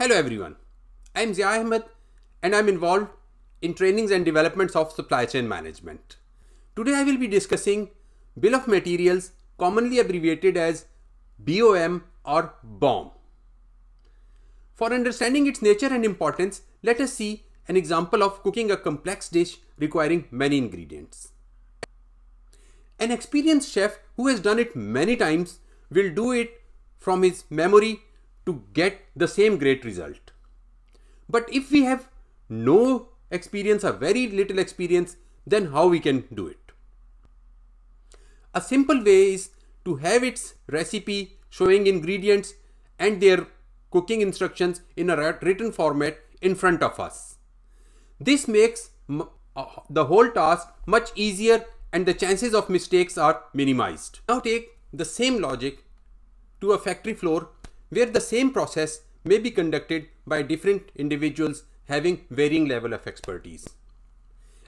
Hello everyone, I am Zia Ahmed and I am involved in trainings and developments of supply chain management. Today I will be discussing Bill of Materials, commonly abbreviated as BOM or BOM. For understanding its nature and importance, let us see an example of cooking a complex dish requiring many ingredients. An experienced chef who has done it many times will do it from his memory to get the same great result. But if we have no experience or very little experience, then how we can do it? A simple way is to have its recipe showing ingredients and their cooking instructions in a written format in front of us. This makes the whole task much easier and the chances of mistakes are minimized. Now take the same logic to a factory floor where the same process may be conducted by different individuals having varying level of expertise.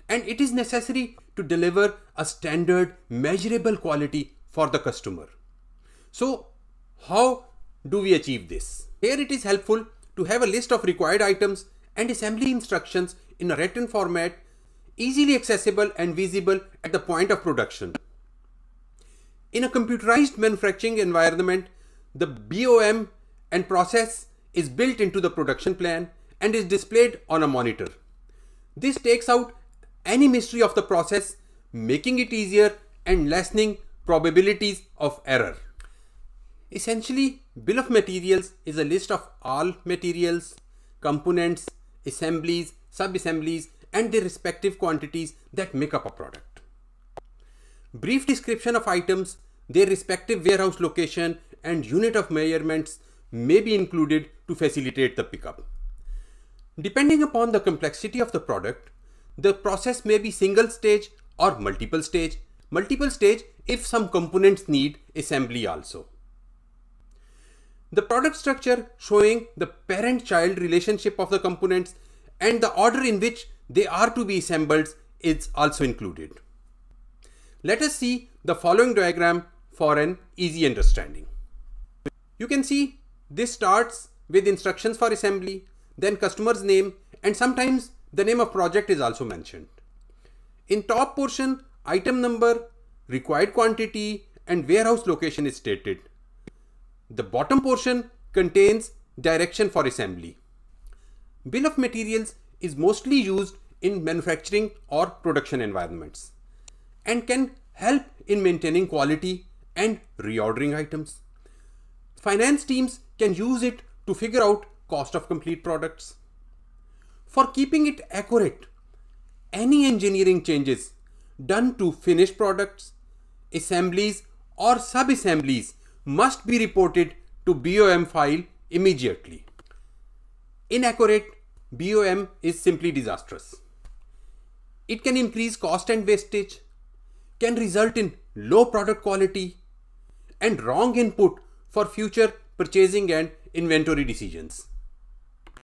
And it is necessary to deliver a standard measurable quality for the customer. So how do we achieve this? Here it is helpful to have a list of required items and assembly instructions in a written format, easily accessible and visible at the point of production. In a computerized manufacturing environment, the BOM and process is built into the production plan and is displayed on a monitor. This takes out any mystery of the process, making it easier and lessening probabilities of error. Essentially, Bill of Materials is a list of all materials, components, assemblies, sub-assemblies and their respective quantities that make up a product. Brief description of items, their respective warehouse location and unit of measurements may be included to facilitate the pickup. Depending upon the complexity of the product, the process may be single stage or multiple stage. Multiple stage if some components need assembly also. The product structure showing the parent-child relationship of the components and the order in which they are to be assembled is also included. Let us see the following diagram for an easy understanding. You can see this starts with instructions for assembly, then customer's name, and sometimes the name of project is also mentioned. In top portion, item number, required quantity, and warehouse location is stated. The bottom portion contains direction for assembly. Bill of Materials is mostly used in manufacturing or production environments and can help in maintaining quality and reordering items. Finance teams can use it to figure out cost of complete products. For keeping it accurate, any engineering changes done to finished products, assemblies or sub-assemblies must be reported to BOM file immediately. Inaccurate BOM is simply disastrous. It can increase cost and wastage, can result in low product quality and wrong input for future purchasing and inventory decisions.